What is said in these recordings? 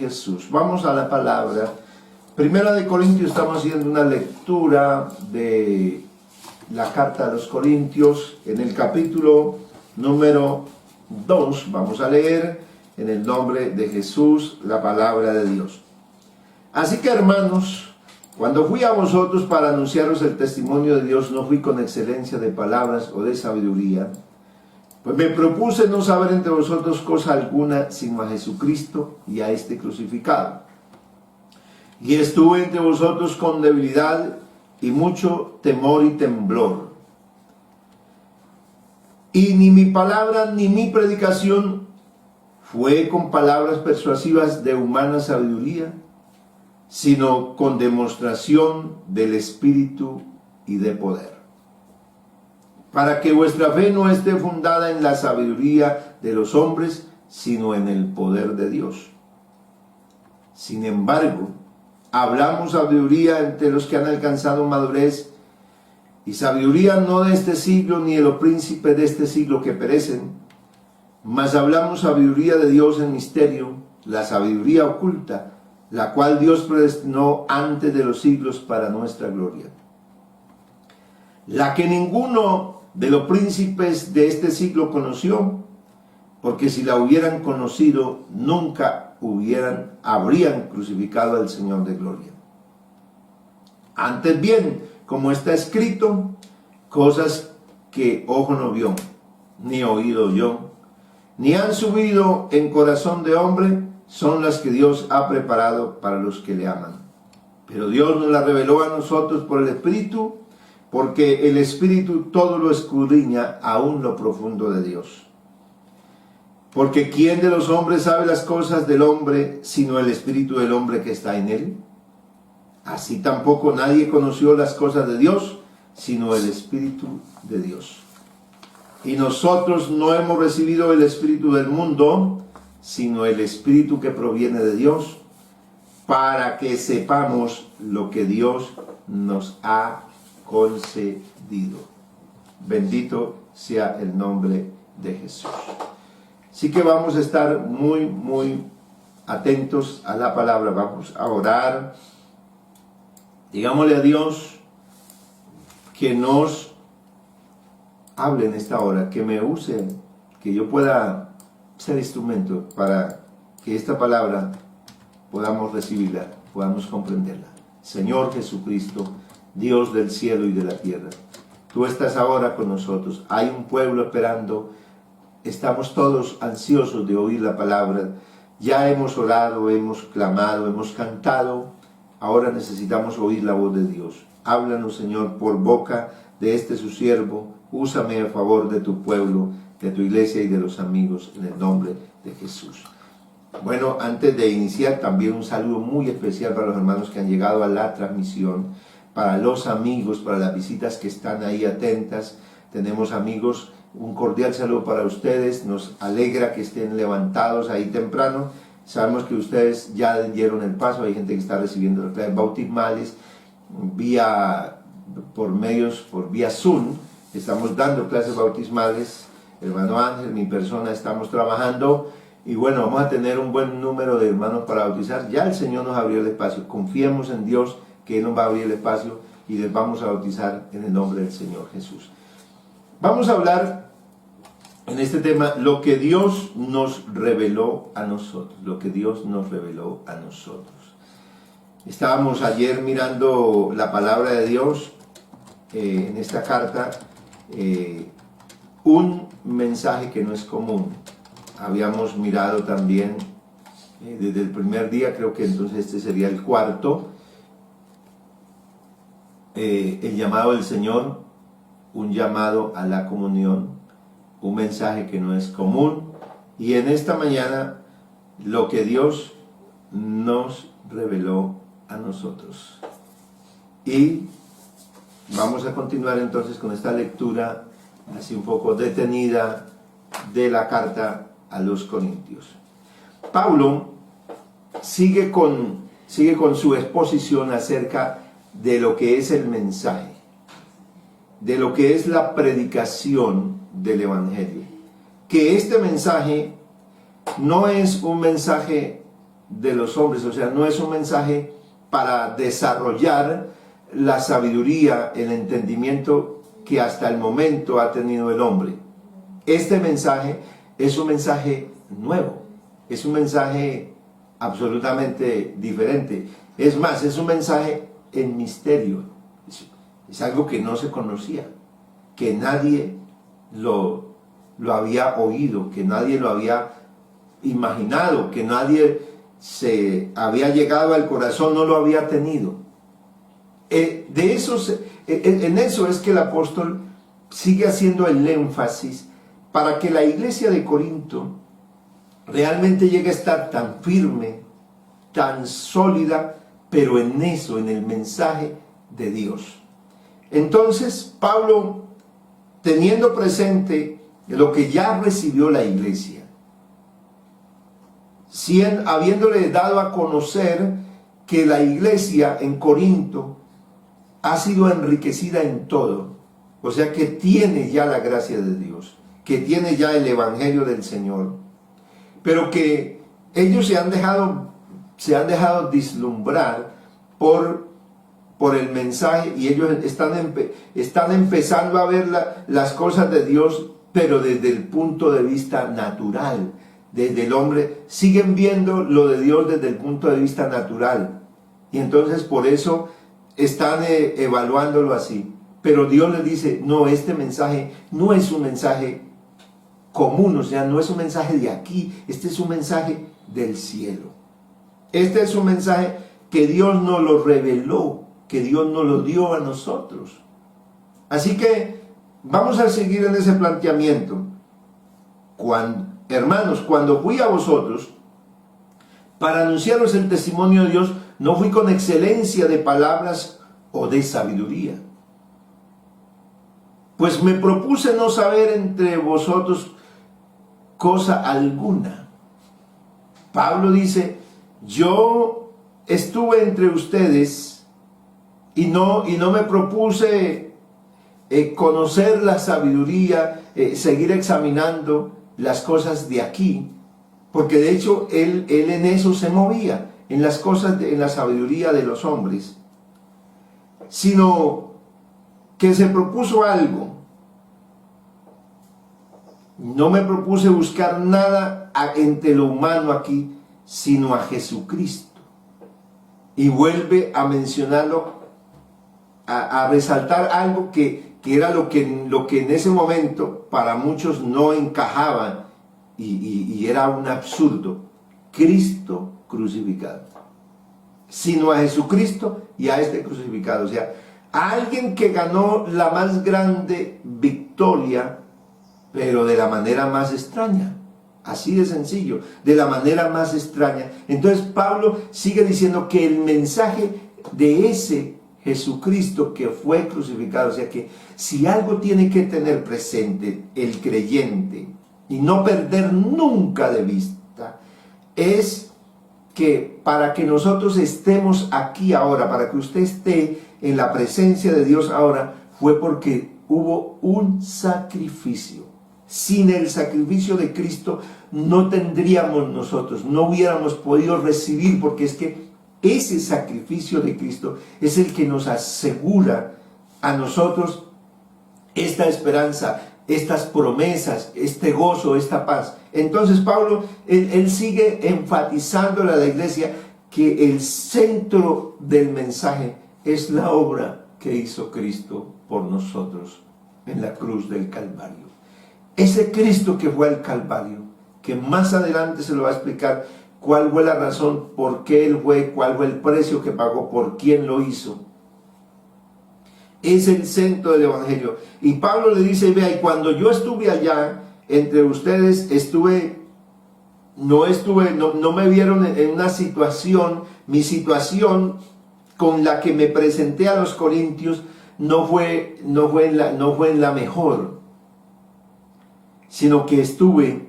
Jesús. Vamos a la palabra. Primera de Corintios, estamos haciendo una lectura de la carta a los Corintios. En el capítulo número 2 vamos a leer en el nombre de Jesús la palabra de Dios. Así que, hermanos, cuando fui a vosotros para anunciaros el testimonio de Dios, no fui con excelencia de palabras o de sabiduría, pues me propuse no saber entre vosotros cosa alguna sino a Jesucristo y a este crucificado. Y estuve entre vosotros con debilidad y mucho temor y temblor. Y ni mi palabra ni mi predicación fue con palabras persuasivas de humana sabiduría, sino con demostración del Espíritu y de poder, para que vuestra fe no esté fundada en la sabiduría de los hombres, sino en el poder de Dios. Sin embargo, hablamos sabiduría entre los que han alcanzado madurez, y sabiduría no de este siglo ni de los príncipes de este siglo que perecen, mas hablamos sabiduría de Dios en misterio, la sabiduría oculta, la cual Dios predestinó antes de los siglos para nuestra gloria, la que ninguno de los príncipes de este siglo conoció, porque si la hubieran conocido, nunca habrían crucificado al Señor de gloria. Antes bien, como está escrito, cosas que ojo no vio, ni oído oyó, ni han subido en corazón de hombre, son las que Dios ha preparado para los que le aman. Pero Dios nos las reveló a nosotros por el Espíritu, porque el Espíritu todo lo escudriña, aún lo profundo de Dios. Porque ¿quién de los hombres sabe las cosas del hombre, sino el Espíritu del hombre que está en él? Así tampoco nadie conoció las cosas de Dios, sino el Espíritu de Dios. Y nosotros no hemos recibido el Espíritu del mundo, sino el Espíritu que proviene de Dios, para que sepamos lo que Dios nos ha concedido. Bendito sea el nombre de Jesús. Así que vamos a estar muy atentos a la palabra. Vamos a orar. Digámosle a Dios que nos hable en esta hora, que me use, que yo pueda ser instrumento para que esta palabra podamos recibirla, podamos comprenderla. Señor Jesucristo, Dios del cielo y de la tierra, tú estás ahora con nosotros. Hay un pueblo esperando. Estamos todos ansiosos de oír la palabra. Ya hemos orado, hemos clamado, hemos cantado. Ahora necesitamos oír la voz de Dios. Háblanos, Señor, por boca de este su siervo. Úsame a favor de tu pueblo, de tu iglesia y de los amigos, en el nombre de Jesús. Bueno, antes de iniciar, también un saludo muy especial para los hermanos que han llegado a la transmisión, para los amigos, para las visitas que están ahí atentas. Tenemos amigos, un cordial saludo para ustedes. Nos alegra que estén levantados ahí temprano. Sabemos que ustedes ya dieron el paso. Hay gente que está recibiendo las clases bautismales por vía Zoom. Estamos dando clases bautismales. Hermano Ángel, mi persona, estamos trabajando. Y bueno, vamos a tener un buen número de hermanos para bautizar. Ya el Señor nos abrió el espacio. Confiemos en Dios que Él nos va a abrir el espacio y les vamos a bautizar en el nombre del Señor Jesús. Vamos a hablar en este tema lo que Dios nos reveló a nosotros. Lo que Dios nos reveló a nosotros. Estábamos ayer mirando la palabra de Dios en esta carta. Un mensaje que no es común. Habíamos mirado también desde el primer día, creo que entonces este sería el cuarto, el llamado del Señor, un llamado a la comunión, un mensaje que no es común. Y en esta mañana, lo que Dios nos reveló a nosotros. Y vamos a continuar entonces con esta lectura así un poco detenida de la carta a los Corintios. Pablo sigue con su exposición acerca de lo que es el mensaje, de lo que es la predicación del Evangelio. Que este mensaje no es un mensaje de los hombres, o sea, no es un mensaje para desarrollar la sabiduría, el entendimiento que hasta el momento ha tenido el hombre. Este mensaje es un mensaje nuevo, es un mensaje absolutamente diferente. Es más, es un mensaje en misterio, es algo que no se conocía, que nadie lo había oído, que nadie lo había imaginado, que nadie se había llegado al corazón, no lo había tenido. En eso es que el apóstol sigue haciendo el énfasis para que la iglesia de Corinto realmente llegue a estar tan firme, tan sólida, pero en eso, en el mensaje de Dios. Entonces, Pablo, teniendo presente lo que ya recibió la iglesia, habiéndole dado a conocer que la iglesia en Corinto ha sido enriquecida en todo, o sea que tiene ya la gracia de Dios, que tiene ya el evangelio del Señor, pero que ellos se han dejado vislumbrar por el mensaje, y ellos están empezando a ver las cosas de Dios, pero desde el punto de vista natural, desde el hombre. Siguen viendo lo de Dios desde el punto de vista natural, y entonces por eso están evaluándolo así. Pero Dios les dice, no, este mensaje no es un mensaje común, o sea, no es un mensaje de aquí, este es un mensaje del cielo. Este es un mensaje que Dios nos lo reveló, que Dios nos lo dio a nosotros. Así que vamos a seguir en ese planteamiento. Hermanos, cuando fui a vosotros para anunciaros el testimonio de Dios, no fui con excelencia de palabras o de sabiduría, pues me propuse no saber entre vosotros cosa alguna. Pablo dice, yo estuve entre ustedes y no me propuse conocer la sabiduría, seguir examinando las cosas de aquí, porque de hecho él en eso se movía, en las cosas, en la sabiduría de los hombres, sino que se propuso algo. No me propuse buscar nada entre lo humano aquí, sino a Jesucristo. Y vuelve a mencionarlo, a resaltar algo que era lo que en ese momento para muchos no encajaba y era un absurdo. Cristo crucificado. Sino a Jesucristo y a este crucificado. O sea, a alguien que ganó la más grande victoria, pero de la manera más extraña. Así de sencillo, de la manera más extraña. Entonces Pablo sigue diciendo que el mensaje de ese Jesucristo que fue crucificado, o sea que si algo tiene que tener presente el creyente y no perder nunca de vista, es que para que nosotros estemos aquí ahora, para que usted esté en la presencia de Dios ahora, fue porque hubo un sacrificio. Sin el sacrificio de Cristo no tendríamos nosotros, no hubiéramos podido recibir, porque es que ese sacrificio de Cristo es el que nos asegura a nosotros esta esperanza, estas promesas, este gozo, esta paz. Entonces Pablo, él sigue enfatizándole a la iglesia que el centro del mensaje es la obra que hizo Cristo por nosotros en la cruz del Calvario. Ese Cristo que fue al Calvario, que más adelante se lo va a explicar cuál fue la razón, por qué Él fue, cuál fue el precio que pagó, por quién lo hizo. Es el centro del Evangelio. Y Pablo le dice, vea, y cuando yo estuve allá, entre ustedes, no me vieron en una situación, mi situación con la que me presenté a los corintios no fue en la mejor, sino que estuve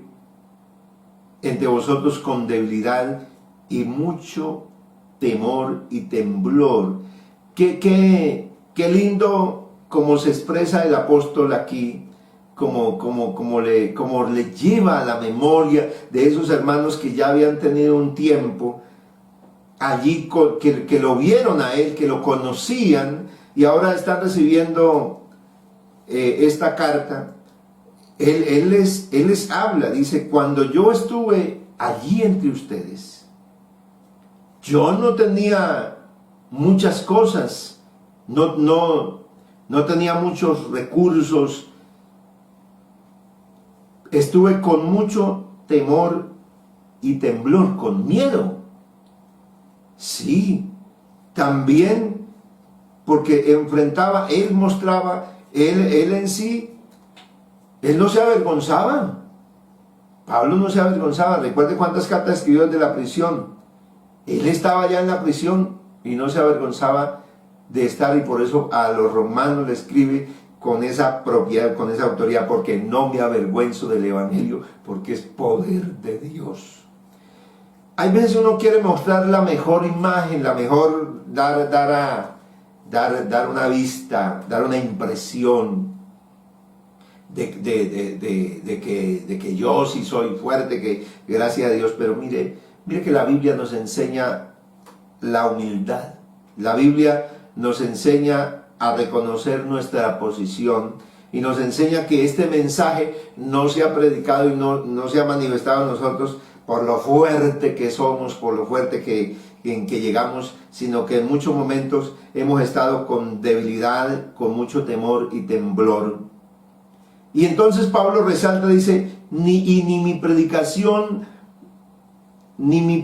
entre vosotros con debilidad y mucho temor y temblor. Qué lindo como se expresa el apóstol aquí, como le lleva a la memoria de esos hermanos que ya habían tenido un tiempo allí, que lo vieron a él, que lo conocían, y ahora están recibiendo esta carta. Él les habla, dice: cuando yo estuve allí entre ustedes, yo no tenía muchas cosas, no tenía muchos recursos, estuve con mucho temor y temblor, con miedo. Sí, también porque enfrentaba, él mostraba, él en sí, él no se avergonzaba. Pablo no se avergonzaba. Recuerde cuántas cartas escribió desde la prisión. Él estaba ya en la prisión y no se avergonzaba de estar, y por eso a los romanos le escribe con esa propiedad, con esa autoridad: porque no me avergüenzo del evangelio, porque es poder de Dios. Hay veces uno quiere mostrar la mejor imagen, la mejor, dar una vista, dar una impresión de que yo sí soy fuerte, que gracias a Dios. Pero mire que la Biblia nos enseña la humildad. La Biblia nos enseña a reconocer nuestra posición, y nos enseña que este mensaje no se ha predicado y no se ha manifestado en nosotros por lo fuerte que somos, por lo fuerte en que llegamos, sino que en muchos momentos hemos estado con debilidad, con mucho temor y temblor. Y entonces Pablo resalta, dice: ni mi predicación, ni mi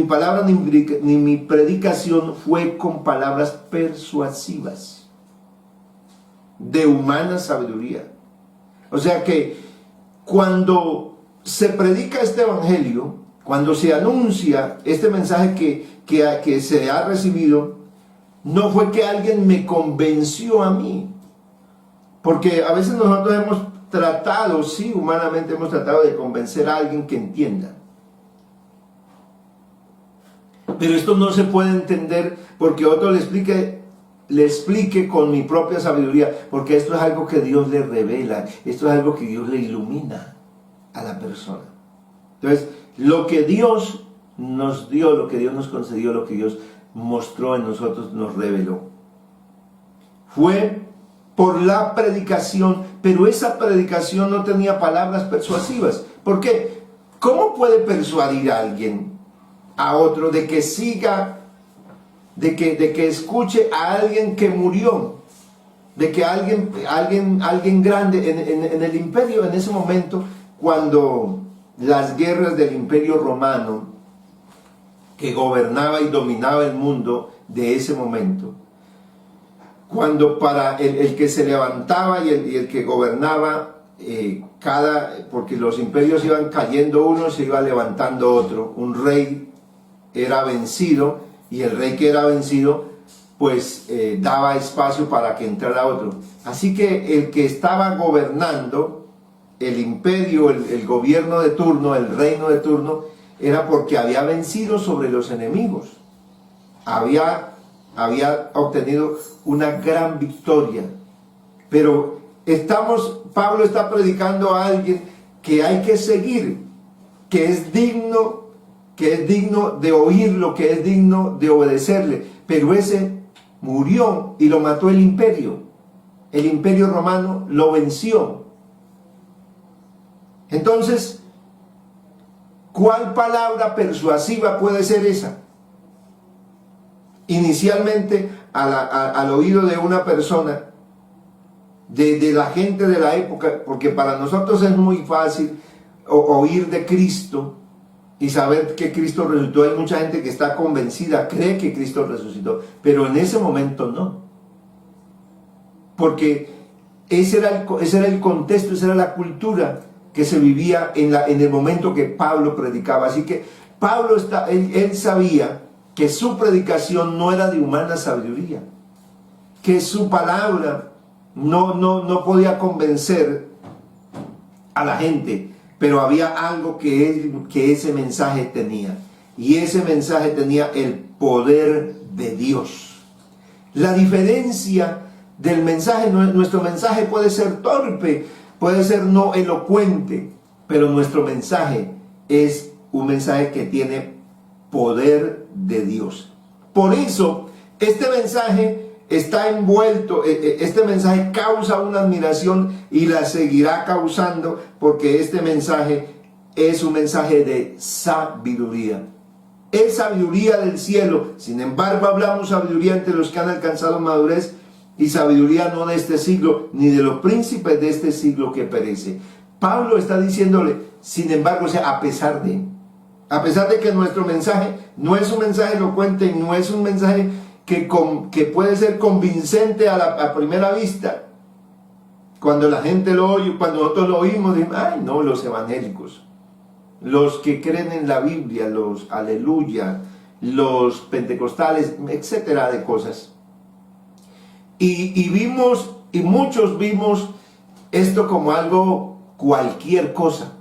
palabra, ni mi predicación fue con palabras persuasivas de humana sabiduría. O sea que cuando se predica este evangelio, cuando se anuncia este mensaje que se ha recibido, no fue que alguien me convenció a mí. Porque a veces nosotros hemos tratado, sí, humanamente hemos tratado de convencer a alguien que entienda. Pero esto no se puede entender porque otro le explique con mi propia sabiduría, porque esto es algo que Dios le revela, esto es algo que Dios le ilumina a la persona. Entonces, lo que Dios nos dio, lo que Dios nos concedió, lo que Dios mostró en nosotros, nos reveló, fue por la predicación, pero esa predicación no tenía palabras persuasivas. ¿Por qué? ¿Cómo puede persuadir a alguien, a otro, de que siga, de que escuche a alguien que murió, de que alguien grande en el imperio, en ese momento, cuando las guerras del imperio romano, que gobernaba y dominaba el mundo de ese momento, cuando para el que se levantaba y el que gobernaba, porque los imperios iban cayendo uno, se iba levantando otro, un rey era vencido, y el rey que era vencido pues daba espacio para que entrara otro. Así que el que estaba gobernando el imperio, el gobierno de turno, el reino de turno, era porque había vencido sobre los enemigos, había obtenido una gran victoria. Pero Pablo está predicando a alguien que hay que seguir, que es digno de oírlo, que es digno de obedecerle. Pero ese murió y lo mató el imperio romano lo venció. Entonces, ¿cuál palabra persuasiva puede ser esa? Inicialmente al oído de una persona, de la gente de la época, porque para nosotros es muy fácil oír de Cristo y saber que Cristo resucitó. Hay mucha gente que está convencida, cree que Cristo resucitó, pero en ese momento no, porque ese era el contexto, esa era la cultura que se vivía en el momento que Pablo predicaba. Así que Pablo él sabía que su predicación no era de humana sabiduría, que su palabra no podía convencer a la gente, pero había algo que ese mensaje tenía, y ese mensaje tenía el poder de Dios. La diferencia del mensaje, nuestro mensaje puede ser torpe, puede ser no elocuente, pero nuestro mensaje es un mensaje que tiene poder de Dios. Por eso, este mensaje está envuelto, este mensaje causa una admiración y la seguirá causando, porque este mensaje es un mensaje de sabiduría. Es sabiduría del cielo. Sin embargo, hablamos sabiduría entre los que han alcanzado madurez, y sabiduría no de este siglo, ni de los príncipes de este siglo que perece. Pablo está diciéndole, sin embargo, o sea, a pesar de que nuestro mensaje no es un mensaje elocuente, no es un mensaje que puede ser convincente a primera vista. Cuando la gente lo oye, cuando nosotros lo oímos, decimos, ay no, los evangélicos, los que creen en la Biblia, los aleluya, los pentecostales, etcétera, de cosas. Y muchos vimos esto como algo, cualquier cosa.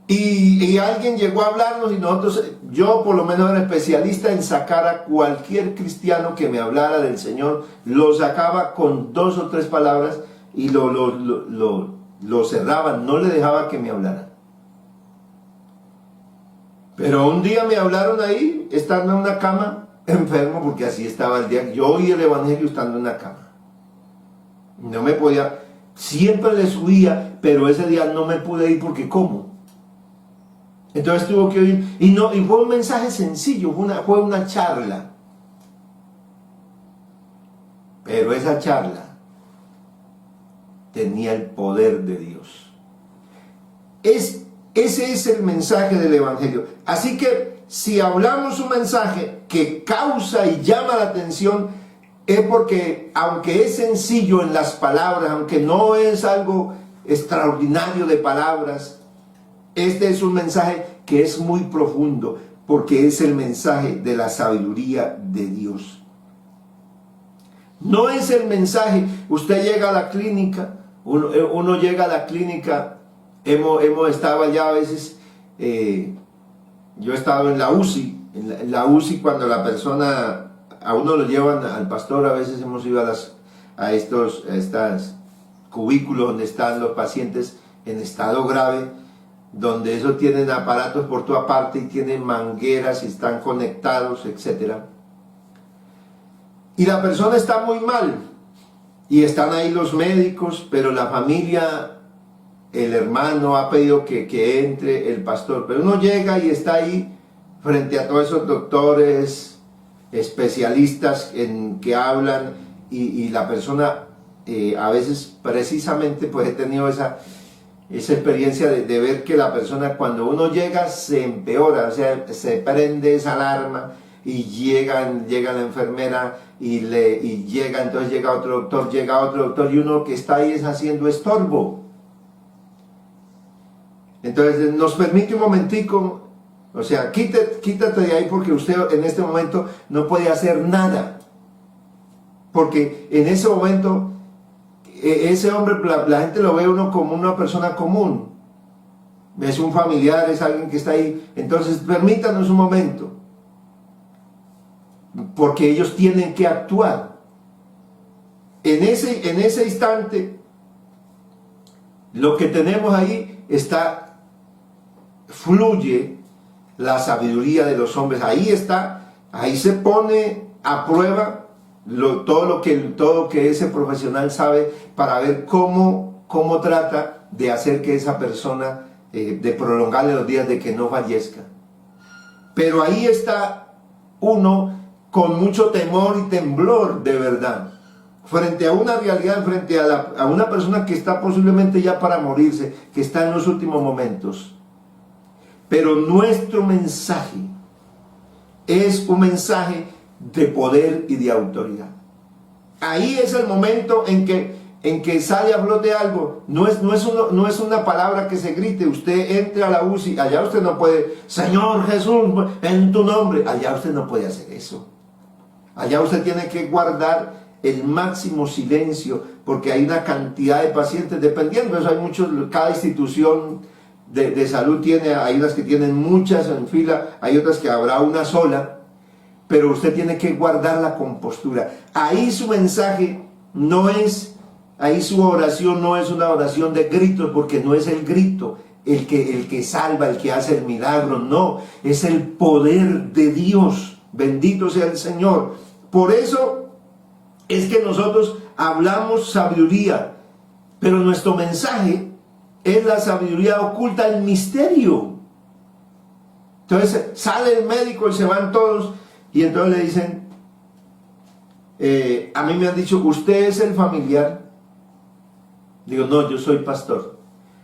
Y alguien llegó a hablarnos y nosotros, yo por lo menos era especialista en sacar a cualquier cristiano que me hablara del Señor, lo sacaba con 2 o 3 palabras y lo cerraba, no le dejaba que me hablara. Pero un día me hablaron ahí, estando en una cama, enfermo, porque así estaba el día. Yo oí el evangelio estando en una cama. No me podía, siempre le subía, pero ese día no me pude ir porque ¿cómo? Entonces tuvo que oír, y fue un mensaje sencillo, fue una charla. Pero esa charla tenía el poder de Dios. Ese es el mensaje del evangelio. Así que si hablamos un mensaje que causa y llama la atención, es porque, aunque es sencillo en las palabras, aunque no es algo extraordinario de palabras, este es un mensaje que es muy profundo, porque es el mensaje de la sabiduría de Dios. No es el mensaje, usted llega a la clínica, uno llega a la clínica, hemos estado allá a veces, yo he estado en la UCI, en la UCI cuando la persona, a uno lo llevan al pastor, a veces hemos ido a estos cubículos donde están los pacientes en estado grave, donde eso tienen aparatos por toda parte y tienen mangueras y están conectados, etc. Y la persona está muy mal y están ahí los médicos, pero la familia, el hermano ha pedido que entre el pastor, pero uno llega y está ahí frente a todos esos doctores, especialistas que hablan y la persona a veces precisamente pues he tenido esa experiencia de ver que la persona cuando uno llega se empeora, o sea, se prende esa alarma y llega la enfermera entonces llega otro doctor y uno que está ahí es haciendo estorbo. Entonces nos permite un momentico, o sea, quítate de ahí porque usted en este momento no puede hacer nada, porque en ese momento ese hombre, la gente lo ve uno como una persona común, es un familiar, es alguien que está ahí. Entonces permítanos un momento, porque ellos tienen que actuar. En ese instante, lo que tenemos ahí fluye la sabiduría de los hombres. Ahí está, ahí se pone a prueba todo lo que ese profesional sabe para ver cómo trata de hacer que esa persona, de prolongarle los días, de que no fallezca. Pero ahí está uno con mucho temor y temblor de verdad, frente a una realidad, frente a una persona que está posiblemente ya para morirse, que está en los últimos momentos. Pero nuestro mensaje es un mensaje de poder y de autoridad. Ahí es el momento en que sale a flote algo. No es una palabra que se grite. Usted entra a la UCI, allá usted no puede, Señor Jesús, en tu nombre. Allá usted no puede hacer eso. Allá usted tiene que guardar el máximo silencio, porque hay una cantidad de pacientes, dependiendo de eso, hay muchos, cada institución de salud hay unas que tienen muchas en fila, hay otras que habrá una sola, pero usted tiene que guardar la compostura. Ahí su mensaje ahí su oración no es una oración de gritos, porque no es el grito, el que salva, el que hace el milagro, no, es el poder de Dios. Bendito sea el Señor. Por eso es que nosotros hablamos sabiduría, pero nuestro mensaje es la sabiduría oculta, el misterio. Entonces sale el médico y se van todos y entonces le dicen, a mí me han dicho, ¿usted es el familiar? Digo, no, yo soy pastor.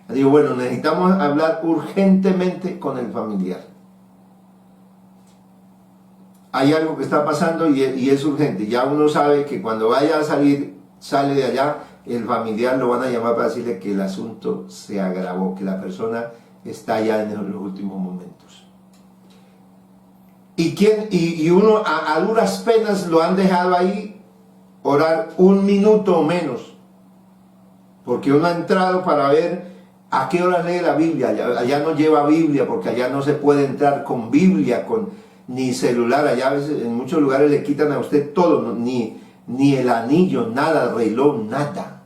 Digo, bueno, necesitamos hablar urgentemente con el familiar. Hay algo que está pasando y es urgente. Ya uno sabe que cuando vaya a salir, sale de allá, el familiar lo van a llamar para decirle que el asunto se agravó, que la persona está ya en los últimos momentos. Y uno a duras penas lo han dejado ahí orar 1 minuto o menos, porque uno ha entrado para ver a qué hora lee la Biblia. Allá no lleva Biblia, porque allá no se puede entrar con Biblia, ni celular. Allá a veces en muchos lugares le quitan a usted todo, ¿no? ni el anillo, nada, el reloj, nada.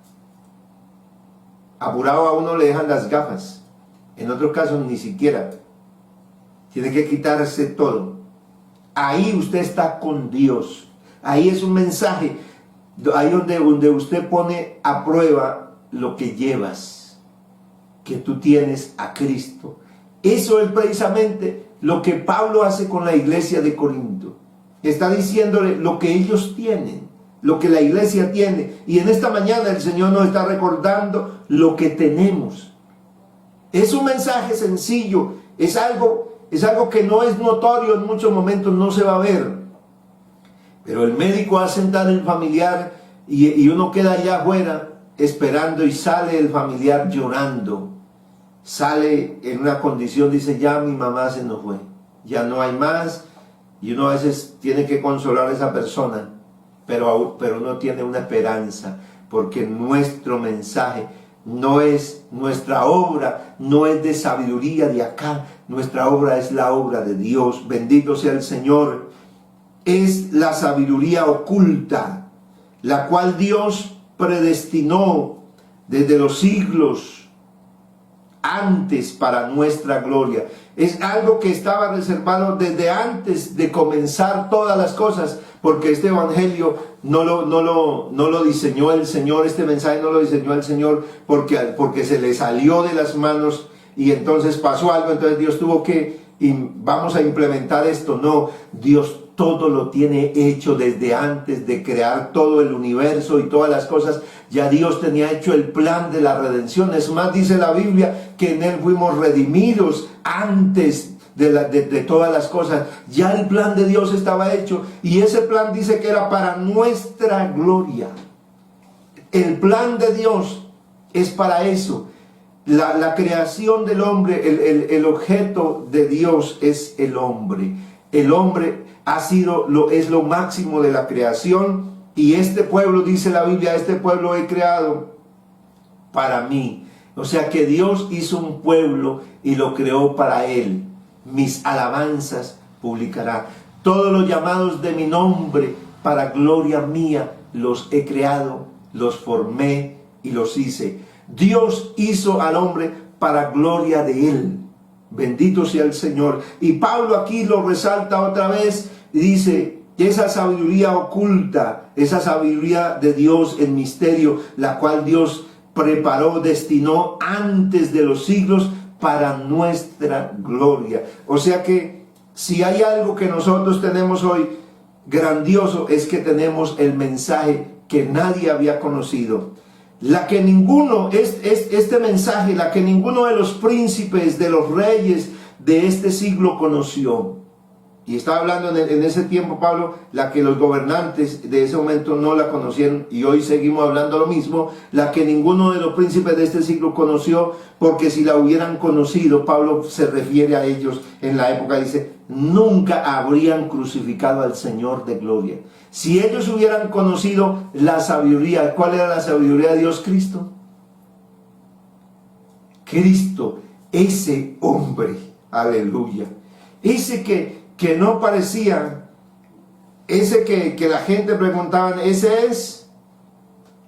Apurado a uno le dejan las gafas, en otros casos ni siquiera. Tiene que quitarse todo. Ahí usted está con Dios. Ahí es un mensaje, ahí donde usted pone a prueba lo que llevas, que tú tienes a Cristo. Eso es precisamente lo que Pablo hace con la iglesia de Corinto. Está diciéndole lo que ellos tienen, lo que la iglesia tiene. Y en esta mañana el Señor nos está recordando lo que tenemos. Es un mensaje sencillo, es algo que no es notorio, en muchos momentos no se va a ver. Pero el médico va a sentar el familiar y uno queda allá afuera esperando y sale el familiar llorando. Sale en una condición, dice, ya mi mamá se nos fue, ya no hay más. Y uno a veces tiene que consolar a esa persona, pero uno tiene una esperanza, porque nuestro mensaje no es nuestra obra, no es de sabiduría de acá, nuestra obra es la obra de Dios. Bendito sea el Señor. Es la sabiduría oculta, la cual Dios predestinó desde los siglos antes para nuestra gloria. Es algo que estaba reservado desde antes de comenzar todas las cosas, porque este evangelio no lo diseñó el Señor, este mensaje no lo diseñó el Señor porque se le salió de las manos y entonces pasó algo, entonces Dios tuvo que, vamos a implementar esto. No, Dios todo lo tiene hecho desde antes de crear todo el universo y todas las cosas. Ya Dios tenía hecho el plan de la redención. Es más, dice la Biblia que en Él fuimos redimidos antes de todas las cosas. Ya el plan de Dios estaba hecho y ese plan dice que era para nuestra gloria. El plan de Dios es para eso. La creación del hombre, el objeto de Dios es el hombre. El hombre es lo máximo de la creación, y este pueblo, dice la Biblia, este pueblo he creado para mí. O sea que Dios hizo un pueblo y lo creó para Él. Mis alabanzas publicará. Todos los llamados de mi nombre para gloria mía los he creado, los formé y los hice. Dios hizo al hombre para gloria de Él. Bendito sea el Señor. Y Pablo aquí lo resalta otra vez y dice, esa sabiduría oculta, esa sabiduría de Dios en misterio, la cual Dios preparó, destinó antes de los siglos para nuestra gloria. O sea que si hay algo que nosotros tenemos hoy grandioso, es que tenemos el mensaje que nadie había conocido. Este mensaje, la que ninguno de los príncipes, de los reyes de este siglo conoció. Y estaba hablando en ese tiempo, Pablo, la que los gobernantes de ese momento no la conocieron, y hoy seguimos hablando lo mismo, la que ninguno de los príncipes de este siglo conoció, porque si la hubieran conocido, Pablo se refiere a ellos en la época, dice, nunca habrían crucificado al Señor de gloria. Si ellos hubieran conocido la sabiduría, ¿cuál era la sabiduría de Dios? Cristo. Cristo, ese hombre, aleluya, ese que no parecía, ese que la gente preguntaban, ese es,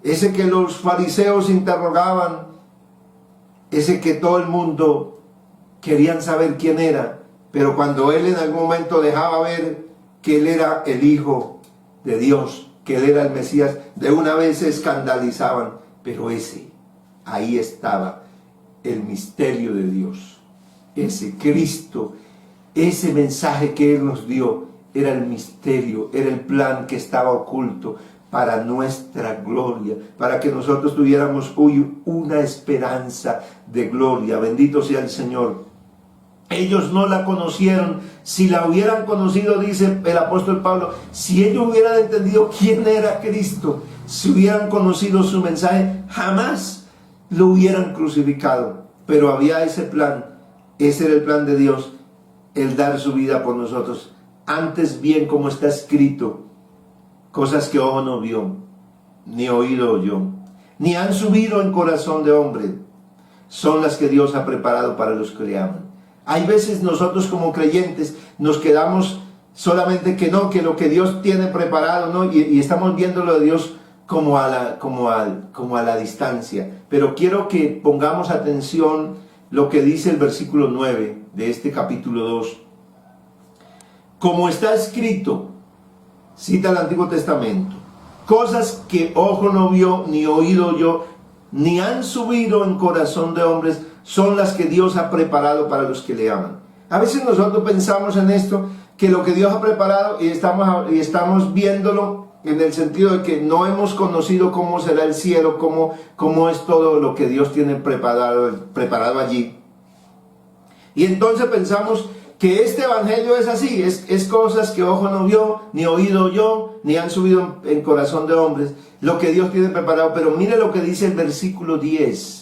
ese que los fariseos interrogaban, ese que todo el mundo querían saber quién era, pero cuando él en algún momento dejaba ver que él era el Hijo de Dios, que él era el Mesías, de una vez se escandalizaban. Pero ahí estaba el misterio de Dios, ese Cristo, ese mensaje que él nos dio, era el misterio, era el plan que estaba oculto para nuestra gloria, para que nosotros tuviéramos hoy una esperanza de gloria. Bendito sea el Señor. Ellos no la conocieron. Si la hubieran conocido, dice el apóstol Pablo, si ellos hubieran entendido quién era Cristo, si hubieran conocido su mensaje, jamás lo hubieran crucificado. Pero había ese plan, ese era el plan de Dios, el dar su vida por nosotros. Antes bien, como está escrito, cosas que ojo no vio, ni oído oyó, ni han subido en corazón de hombre, son las que Dios ha preparado para los que le aman. Hay veces nosotros como creyentes nos quedamos solamente que no, que lo que Dios tiene preparado, ¿no? Y estamos viendo lo de Dios como a la distancia. Pero quiero que pongamos atención lo que dice el versículo 9 de este capítulo 2. Como está escrito, cita el Antiguo Testamento, cosas que ojo no vio, ni oído oyó, ni han subido en corazón de hombres, son las que Dios ha preparado para los que le aman. A veces nosotros pensamos en esto, que lo que Dios ha preparado, y estamos viéndolo en el sentido de que no hemos conocido cómo será el cielo, cómo es todo lo que Dios tiene preparado allí. Y entonces pensamos que este evangelio es así, es cosas que ojo no vio, ni oído oyó, ni han subido en corazón de hombres, lo que Dios tiene preparado. Pero mire lo que dice el versículo 10.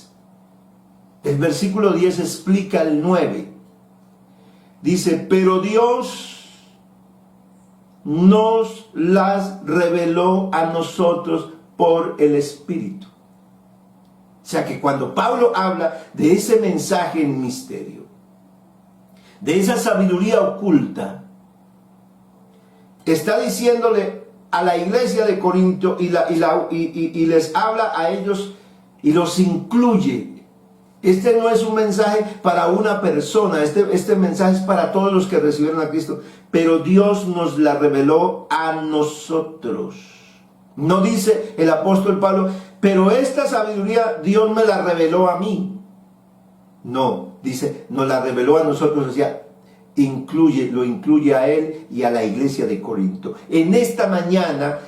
El versículo 10 explica el 9. Dice, pero Dios nos las reveló a nosotros por el Espíritu. O sea que cuando Pablo habla de ese mensaje en misterio, de esa sabiduría oculta, está diciéndole a la iglesia de Corinto y les habla a ellos y los incluye. Este no es un mensaje para una persona, este mensaje es para todos los que recibieron a Cristo, pero Dios nos la reveló a nosotros. No dice el apóstol Pablo, pero esta sabiduría Dios me la reveló a mí. No, dice, nos la reveló a nosotros, o sea, lo incluye a él y a la iglesia de Corinto. En esta mañana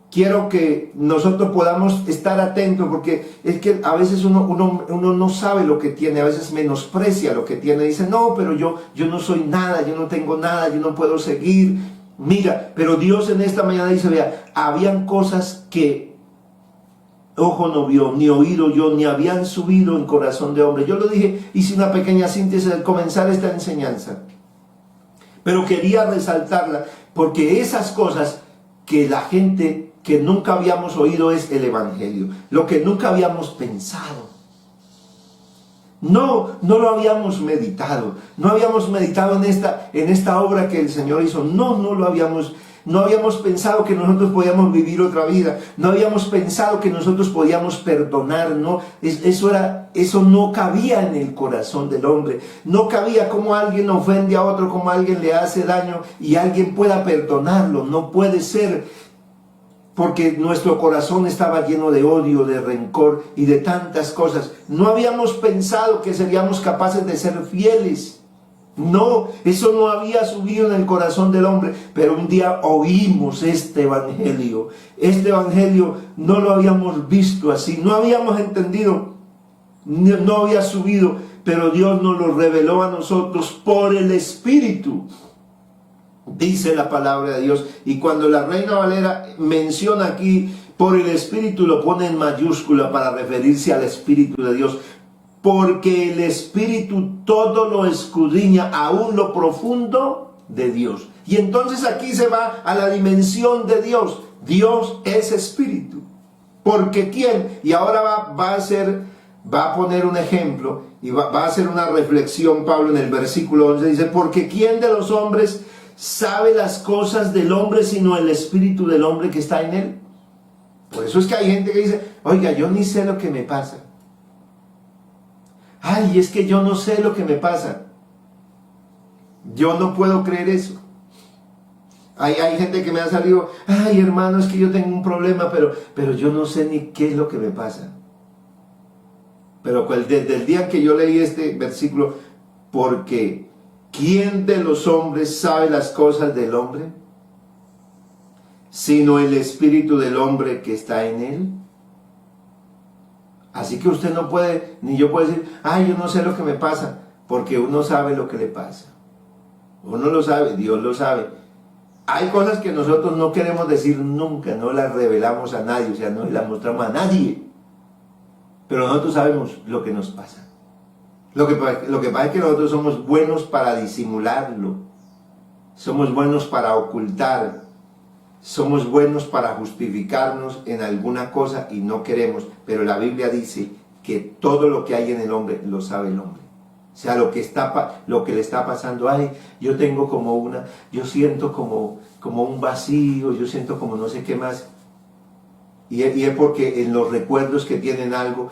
quiero que nosotros podamos estar atentos, porque es que a veces uno no sabe lo que tiene, a veces menosprecia lo que tiene, dice, no, pero yo no soy nada, yo no tengo nada, yo no puedo seguir. Mira, pero Dios en esta mañana dice, vea, habían cosas que ojo no vio, ni oído yo, ni habían subido en corazón de hombre. Yo lo dije, hice una pequeña síntesis al comenzar esta enseñanza, pero quería resaltarla, porque esas cosas que la gente que nunca habíamos oído es el evangelio, lo que nunca habíamos pensado. No lo habíamos meditado, no habíamos meditado en esta obra que el Señor hizo, no habíamos pensado que nosotros podíamos vivir otra vida, no habíamos pensado que nosotros podíamos perdonar, eso no cabía en el corazón del hombre, no cabía cómo alguien ofende a otro, cómo alguien le hace daño y alguien pueda perdonarlo, no puede ser. Porque nuestro corazón estaba lleno de odio, de rencor y de tantas cosas. No habíamos pensado que seríamos capaces de ser fieles. No, eso no había subido en el corazón del hombre. Pero un día oímos este evangelio. Este evangelio no lo habíamos visto así, no habíamos entendido, no había subido. Pero Dios nos lo reveló a nosotros por el Espíritu. Dice la palabra de Dios, y cuando la Reina Valera menciona aquí por el Espíritu, lo pone en mayúscula para referirse al Espíritu de Dios, porque el Espíritu todo lo escudriña, aún lo profundo de Dios. Y entonces aquí se va a la dimensión de Dios. Dios es Espíritu. Porque ¿quién? Y ahora va a poner un ejemplo y va a hacer una reflexión Pablo en el versículo 11. Dice, porque ¿quién de los hombres sabe las cosas del hombre sino el espíritu del hombre que está en él? Por eso es que hay gente que dice, oiga, yo ni sé lo que me pasa. Ay, es que yo no sé lo que me pasa. Yo no puedo creer eso. Hay gente que me ha salido, ay hermano, es que yo tengo un problema, pero yo no sé ni qué es lo que me pasa. Pero desde el día que yo leí este versículo, porque ¿quién de los hombres sabe las cosas del hombre? Sino el espíritu del hombre que está en él. Así que usted no puede, ni yo puedo decir, ay, yo no sé lo que me pasa, porque uno sabe lo que le pasa. Uno lo sabe, Dios lo sabe. Hay cosas que nosotros no queremos decir nunca, no las revelamos a nadie, o sea, no las mostramos a nadie. Pero nosotros sabemos lo que nos pasa. Lo que pasa es que nosotros somos buenos para disimularlo. Somos buenos para ocultar. Somos buenos para justificarnos en alguna cosa y no queremos. Pero la Biblia dice que todo lo que hay en el hombre lo sabe el hombre. O sea, lo que le está pasando, ay, yo tengo yo siento como un vacío, yo siento como no sé qué más. Y es porque en los recuerdos que tienen algo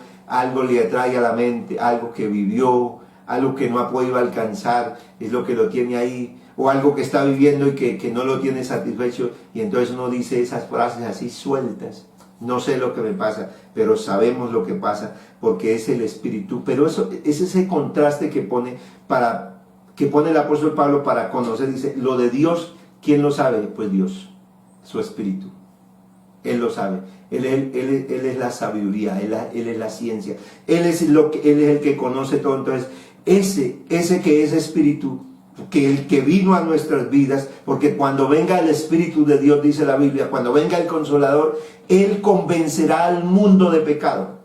le atrae a la mente, algo que vivió, algo que no ha podido alcanzar, es lo que lo tiene ahí, o algo que está viviendo y que no lo tiene satisfecho, y entonces uno dice esas frases así sueltas. No sé lo que me pasa, pero sabemos lo que pasa, porque es el Espíritu. Pero eso es ese contraste que pone el apóstol Pablo para conocer. Dice, lo de Dios, ¿quién lo sabe? Pues Dios, su Espíritu. Él lo sabe. Él es la sabiduría, él es la ciencia. Él es el que conoce todo. Entonces, ese que es Espíritu, que el que vino a nuestras vidas, porque cuando venga el Espíritu de Dios, dice la Biblia, cuando venga el Consolador, Él convencerá al mundo de pecado.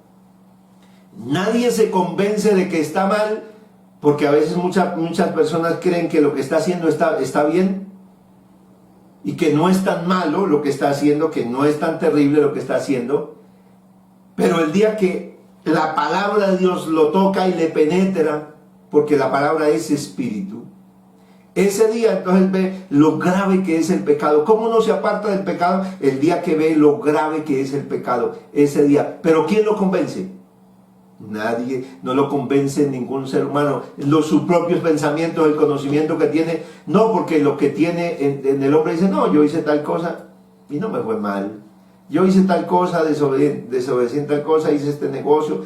Nadie se convence de que está mal, porque a veces muchas personas creen que lo que está haciendo está bien, y que no es tan malo lo que está haciendo, que no es tan terrible lo que está haciendo. Pero el día que la palabra de Dios lo toca y le penetra, porque la palabra es Espíritu, ese día entonces ve lo grave que es el pecado. ¿Cómo no se aparta del pecado? El día que ve lo grave que es el pecado, ese día. ¿Pero quién lo convence? Nadie, no lo convence ningún ser humano. Sus propios pensamientos, el conocimiento que tiene, no, porque lo que tiene en el hombre dice, no, yo hice tal cosa y no me fue mal. Yo hice tal cosa, desobedecí en tal cosa, hice este negocio.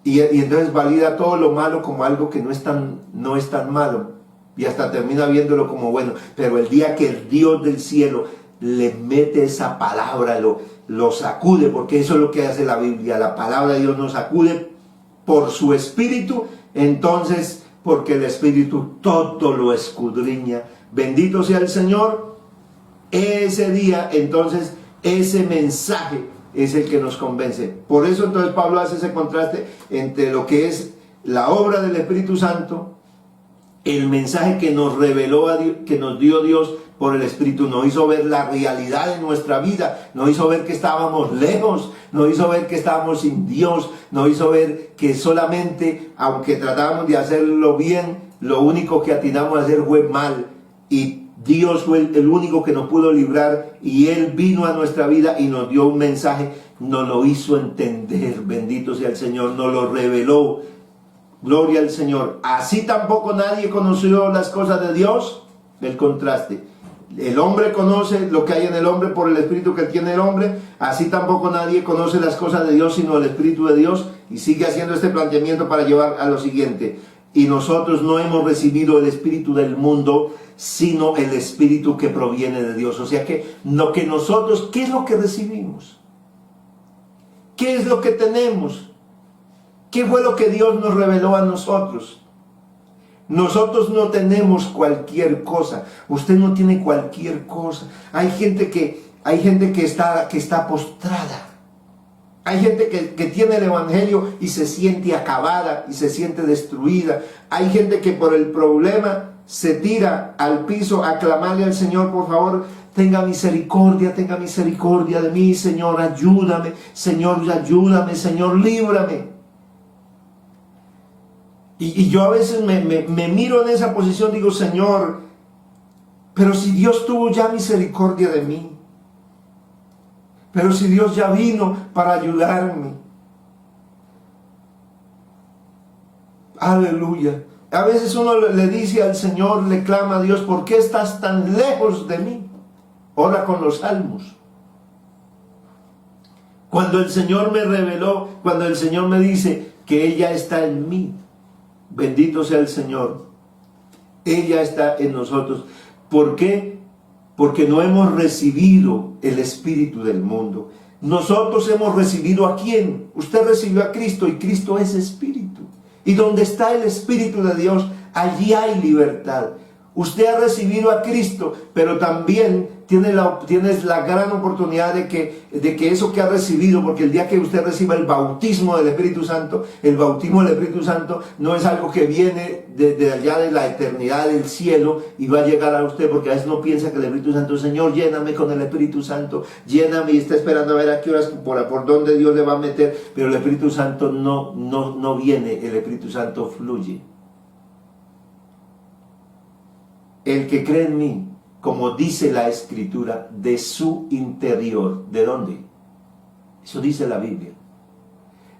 Y entonces valida todo lo malo como algo que no es tan malo. Y hasta termina viéndolo como bueno. Pero el día que el Dios del cielo le mete esa palabra, lo sacude, porque eso es lo que hace la Biblia. La palabra de Dios nos sacude por su Espíritu. Entonces, porque el Espíritu todo lo escudriña. Bendito sea el Señor. Ese día, entonces, ese mensaje es el que nos convence. Por eso entonces Pablo hace ese contraste entre lo que es la obra del Espíritu Santo, el mensaje que nos reveló que nos dio Dios por el Espíritu, nos hizo ver la realidad de nuestra vida, nos hizo ver que estábamos lejos, nos hizo ver que estábamos sin Dios, nos hizo ver que solamente, aunque tratábamos de hacerlo bien, lo único que atinamos a hacer fue mal, y Dios fue el único que nos pudo librar, y Él vino a nuestra vida y nos dio un mensaje, nos lo hizo entender, bendito sea el Señor, nos lo reveló. Gloria al Señor. Así tampoco nadie conoció las cosas de Dios. El contraste. El hombre conoce lo que hay en el hombre por el Espíritu que tiene el hombre. Así tampoco nadie conoce las cosas de Dios sino el Espíritu de Dios. Y sigue haciendo este planteamiento para llevar a lo siguiente. Y nosotros no hemos recibido el Espíritu del mundo, sino el Espíritu que proviene de Dios. O sea que lo que nosotros, ¿qué es lo que recibimos? ¿Qué es lo que tenemos? ¿Qué fue lo que Dios nos reveló a nosotros? Nosotros no tenemos cualquier cosa. Usted no tiene cualquier cosa. Hay gente que está postrada. Hay gente que tiene el Evangelio y se siente acabada y se siente destruida. Hay gente que por el problema se tira al piso a clamarle al Señor, por favor, tenga misericordia de mí, Señor, ayúdame, Señor, líbrame. Y yo a veces me miro en esa posición, digo, Señor, pero si Dios tuvo ya misericordia de mí, pero si Dios ya vino para ayudarme, Aleluya. A veces uno le dice al Señor, le clama a Dios, ¿por qué estás tan lejos de mí? Ora con los salmos. Cuando el Señor me reveló, cuando el Señor me dice que ella está en mí, bendito sea el Señor, ella está en nosotros. ¿Por qué? Porque no hemos recibido el espíritu del mundo. Nosotros hemos recibido ¿a quién? Usted recibió a Cristo y Cristo es espíritu. Y donde está el Espíritu de Dios, allí hay libertad. Usted ha recibido a Cristo, pero también tienes la gran oportunidad de que eso que ha recibido, porque el día que usted reciba el bautismo del Espíritu Santo, el bautismo del Espíritu Santo no es algo que viene desde allá de la eternidad del cielo y va a llegar a usted, porque a veces no piensa que el Espíritu Santo, Señor, lléname con el Espíritu Santo, lléname, y está esperando a ver a qué horas, por dónde Dios le va a meter, pero el Espíritu Santo no viene, el Espíritu Santo fluye. El que cree en mí, como dice la Escritura, de su interior. ¿De dónde? Eso dice la Biblia.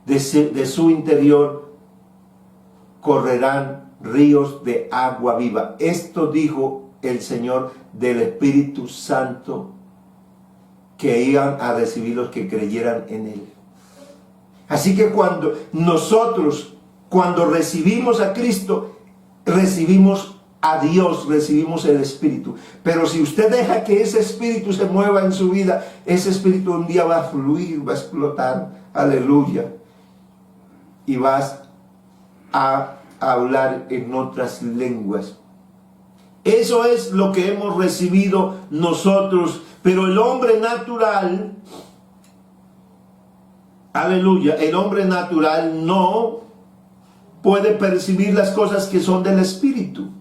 De su interior correrán ríos de agua viva. Esto dijo el Señor del Espíritu Santo que iban a recibir los que creyeran en Él. Así que cuando recibimos a Cristo, recibimos a Dios, recibimos el Espíritu. Pero si usted deja que ese Espíritu se mueva en su vida, ese Espíritu un día va a fluir, va a explotar, aleluya, y vas a hablar en otras lenguas. Eso es lo que hemos recibido nosotros. Pero el hombre natural, aleluya, el hombre natural no puede percibir las cosas que son del Espíritu.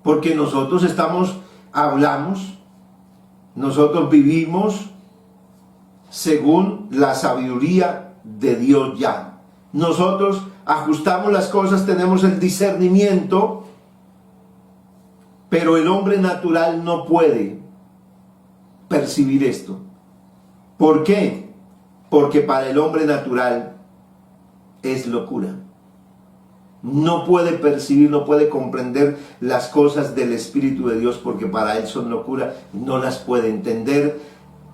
Porque nosotros hablamos, nosotros vivimos según la sabiduría de Dios ya. Nosotros ajustamos las cosas, tenemos el discernimiento, pero el hombre natural no puede percibir esto. ¿Por qué? Porque para el hombre natural es locura. No puede percibir, no puede comprender las cosas del Espíritu de Dios, porque para él son locura, no las puede entender,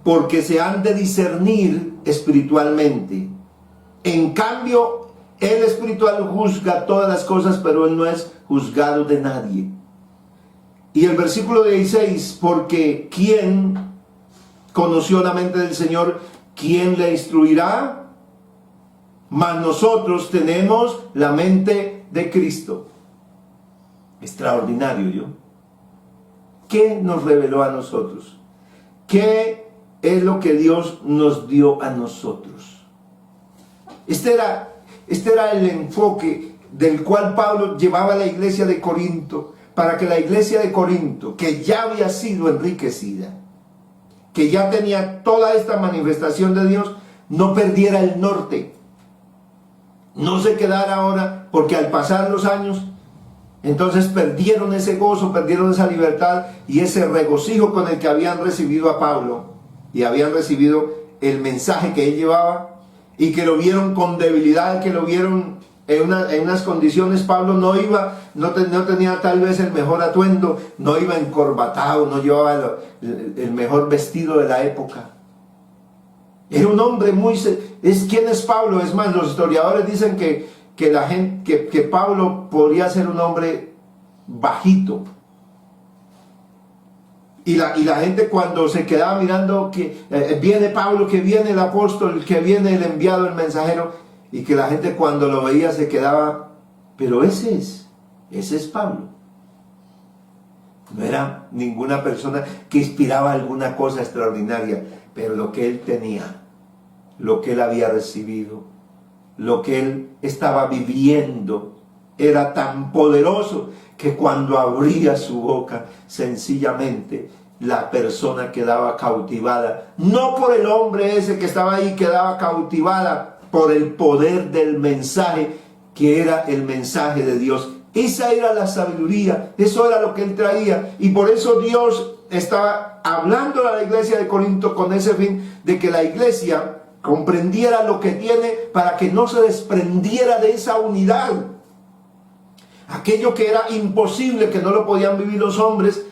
porque se han de discernir espiritualmente. En cambio, el espiritual juzga todas las cosas, pero él no es juzgado de nadie. Y el versículo 16, porque ¿quién conoció la mente del Señor? ¿Quién le instruirá? Mas nosotros tenemos la mente de Cristo. Extraordinario, ¿yo? ¿Qué nos reveló a nosotros? ¿Qué es lo que Dios nos dio a nosotros? Este era el enfoque del cual Pablo llevaba a la iglesia de Corinto, para que la iglesia de Corinto, que ya había sido enriquecida, que ya tenía toda esta manifestación de Dios, no perdiera el norte. No se quedara ahora, porque al pasar los años, entonces perdieron ese gozo, perdieron esa libertad y ese regocijo con el que habían recibido a Pablo y habían recibido el mensaje que él llevaba, y que lo vieron con debilidad, que lo vieron en unas condiciones. Pablo no tenía tal vez el mejor atuendo, no iba encorbatado, no llevaba el mejor vestido de la época. Era un hombre ¿quién es Pablo? Es más, los historiadores dicen que Pablo podría ser un hombre bajito. Y la gente, cuando se quedaba mirando que viene Pablo, que viene el apóstol, que viene el enviado, el mensajero, y que la gente cuando lo veía se quedaba, pero ese es Pablo. No era ninguna persona que inspiraba alguna cosa extraordinaria, pero lo que él tenía, lo que él había recibido, lo que él estaba viviendo, era tan poderoso que cuando abría su boca, sencillamente la persona quedaba cautivada. No por el hombre ese que estaba ahí, quedaba cautivada por el poder del mensaje, que era el mensaje de Dios. Esa era la sabiduría, eso era lo que él traía, y por eso Dios estaba hablando a la iglesia de Corinto con ese fin, de que la iglesia comprendiera lo que tiene, para que no se desprendiera de esa unidad. aquello que era imposible, que no lo podían vivir los hombres,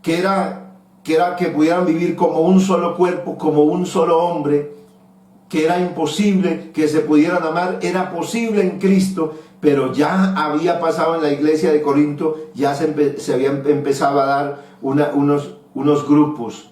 que era que pudieran vivir como un solo cuerpo, como un solo hombre, que era imposible que se pudieran amar, era posible en Cristo, pero ya había pasado en la iglesia de Corinto, ya se había empezado a dar unos grupos,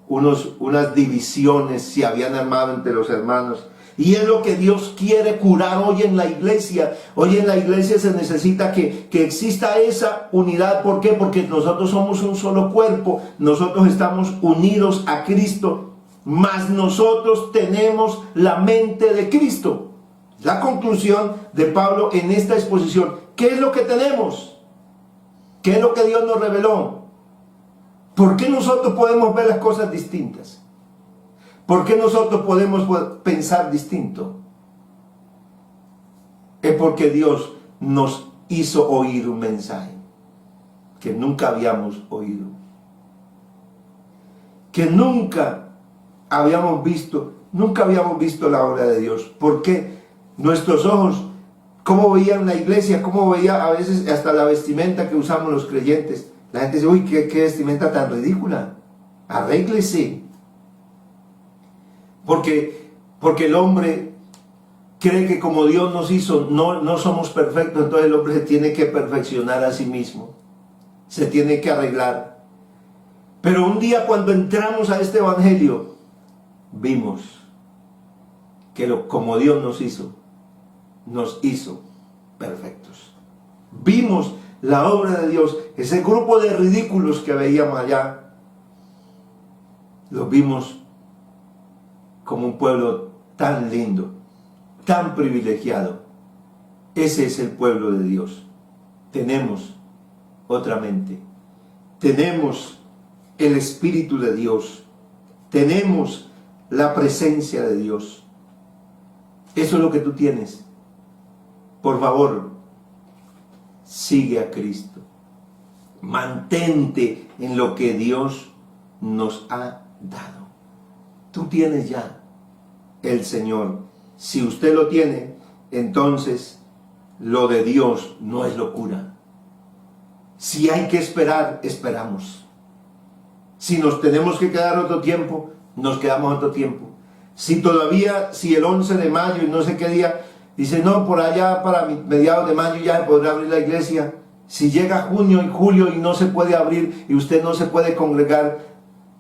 unas divisiones se habían armado entre los hermanos. Y es lo que Dios quiere curar hoy en la iglesia. Hoy en la iglesia se necesita que exista esa unidad. ¿Por qué? Porque nosotros somos un solo cuerpo. Nosotros estamos unidos a Cristo. Mas nosotros tenemos la mente de Cristo. La conclusión de Pablo en esta exposición. ¿Qué es lo que tenemos? ¿Qué es lo que Dios nos reveló? ¿Por qué nosotros podemos ver las cosas distintas? ¿Por qué nosotros podemos pensar distinto? Es porque Dios nos hizo oír un mensaje que nunca habíamos oído, que nunca habíamos visto la obra de Dios. ¿Por qué? Nuestros ojos, ¿cómo veían la iglesia? ¿Cómo veía a veces hasta la vestimenta que usamos los creyentes? La gente dice, uy, qué vestimenta tan ridícula. Arréglese. Porque el hombre cree que como Dios nos hizo, no somos perfectos, entonces el hombre se tiene que perfeccionar a sí mismo, se tiene que arreglar. Pero un día cuando entramos a este evangelio, vimos que como Dios nos hizo perfectos. Vimos la obra de Dios, ese grupo de ridículos que veíamos allá, los vimos como un pueblo tan lindo, tan privilegiado. Ese es el pueblo de Dios. Tenemos otra mente. Tenemos el Espíritu de Dios. Tenemos la presencia de Dios. Eso es lo que tú tienes. Por favor, sigue a Cristo. Mantente en lo que Dios nos ha dado. Tú tienes ya el Señor. Si usted lo tiene, entonces lo de Dios no es locura. Si hay que esperar, esperamos. Si nos tenemos que quedar otro tiempo, nos quedamos otro tiempo. Si el 11 de mayo y no sé qué día, dice, no, por allá para mediados de mayo ya se podrá abrir la iglesia. Si llega junio y julio y no se puede abrir y usted no se puede congregar,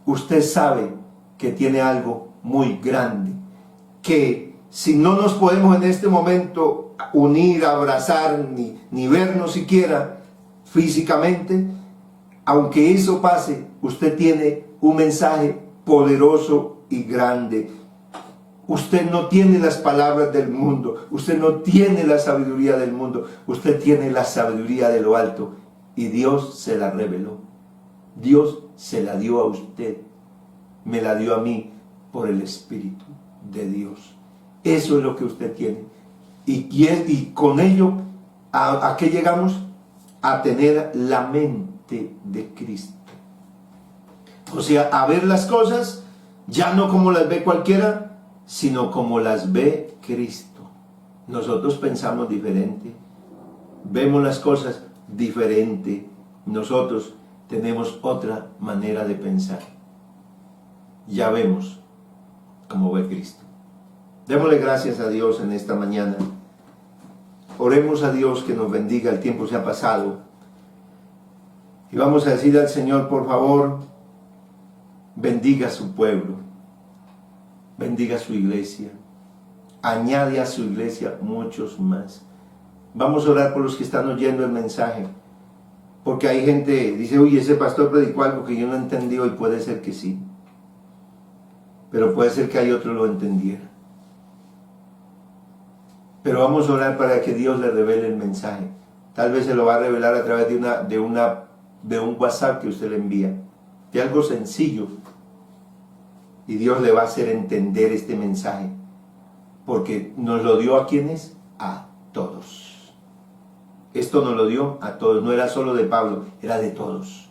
usted sabe que tiene algo muy grande, que si no nos podemos en este momento unir, abrazar, ni vernos siquiera físicamente, aunque eso pase, usted tiene un mensaje poderoso y grande. Usted no tiene las palabras del mundo, usted no tiene la sabiduría del mundo, usted tiene la sabiduría de lo alto, y Dios se la reveló. Dios se la dio a usted. Me la dio a mí por el Espíritu de Dios. Eso es lo que usted tiene. Y con ello, ¿a qué llegamos? A tener la mente de Cristo. O sea, a ver las cosas, ya no como las ve cualquiera, sino como las ve Cristo. Nosotros pensamos diferente, vemos las cosas diferente. Nosotros tenemos otra manera de pensar. Ya vemos como ve Cristo. Démosle gracias a Dios en esta mañana. Oremos a Dios que nos bendiga, el tiempo se ha pasado. Y vamos a decir al Señor, por favor, bendiga a su pueblo, bendiga a su iglesia, añade a su iglesia muchos más. Vamos a orar por los que están oyendo el mensaje, porque hay gente, dice, uy, ese pastor predicó algo que yo no entendí, y puede ser que sí. Pero puede ser que hay otro lo entendiera. Pero vamos a orar para que Dios le revele el mensaje. Tal vez se lo va a revelar a través de un WhatsApp que usted le envía. De algo sencillo. Y Dios le va a hacer entender este mensaje. Porque nos lo dio a quienes, a todos. Esto nos lo dio a todos. No era solo de Pablo, era de todos.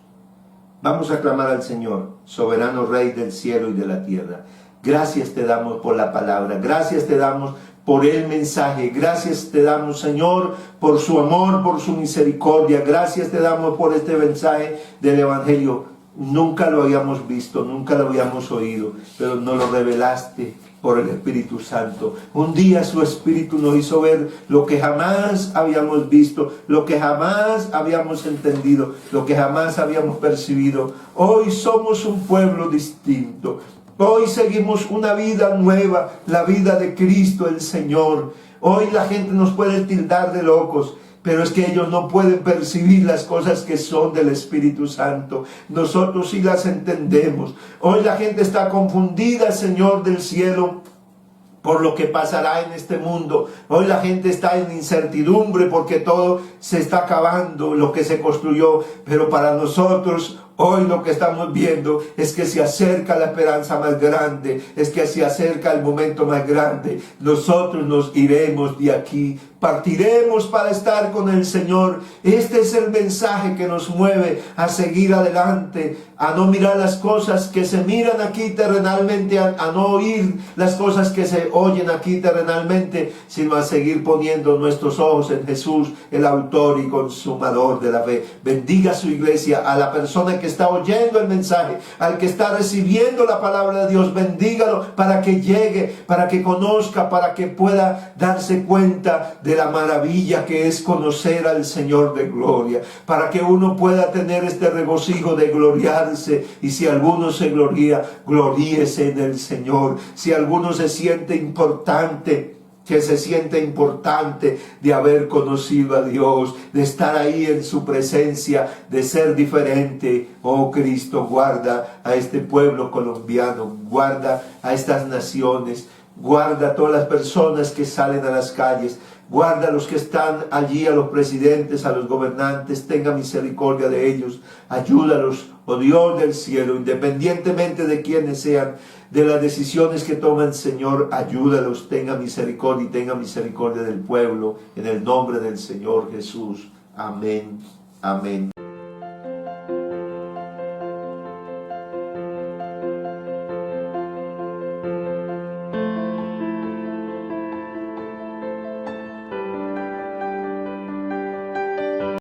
Vamos a clamar al Señor, soberano Rey del cielo y de la tierra. Gracias te damos por la palabra. Gracias te damos por el mensaje. Gracias te damos, Señor, por su amor, por su misericordia. Gracias te damos por este mensaje del Evangelio. Nunca lo habíamos visto, nunca lo habíamos oído, pero nos lo revelaste por el Espíritu Santo. Un día su Espíritu nos hizo ver lo que jamás habíamos visto, lo que jamás habíamos entendido, lo que jamás habíamos percibido. Hoy somos un pueblo distinto. Hoy seguimos una vida nueva, la vida de Cristo el Señor. Hoy la gente nos puede tildar de locos, pero es que ellos no pueden percibir las cosas que son del Espíritu Santo. Nosotros sí las entendemos. Hoy la gente está confundida, Señor del cielo, por lo que pasará en este mundo. Hoy la gente está en incertidumbre porque todo se está acabando, lo que se construyó. Pero para nosotros, hoy lo que estamos viendo es que se acerca la esperanza más grande, es que se acerca el momento más grande. Nosotros nos iremos de aquí, partiremos para estar con el Señor. Este es el mensaje que nos mueve a seguir adelante, a no mirar las cosas que se miran aquí terrenalmente, a no oír las cosas que se oyen aquí terrenalmente, sino a seguir poniendo nuestros ojos en Jesús, el autor y consumador de la fe. Bendiga su iglesia, a la persona que está oyendo el mensaje, al que está recibiendo la palabra de Dios, bendígalo para que llegue, para que conozca, para que pueda darse cuenta de la maravilla que es conocer al Señor de gloria, para que uno pueda tener este regocijo de gloriarse. Y si alguno se gloría, gloríese en el Señor. Si alguno se siente importante, que se siente importante de haber conocido a Dios, de estar ahí en su presencia, de ser diferente. Oh Cristo, guarda a este pueblo colombiano, guarda a estas naciones, guarda a todas las personas que salen a las calles, guarda a los que están allí, a los presidentes, a los gobernantes. Tenga misericordia de ellos, ayúdalos, oh Dios del cielo, independientemente de quienes sean, de las decisiones que toman, Señor, ayúdalos, tenga misericordia y tenga misericordia del pueblo, en el nombre del Señor Jesús. Amén, amén.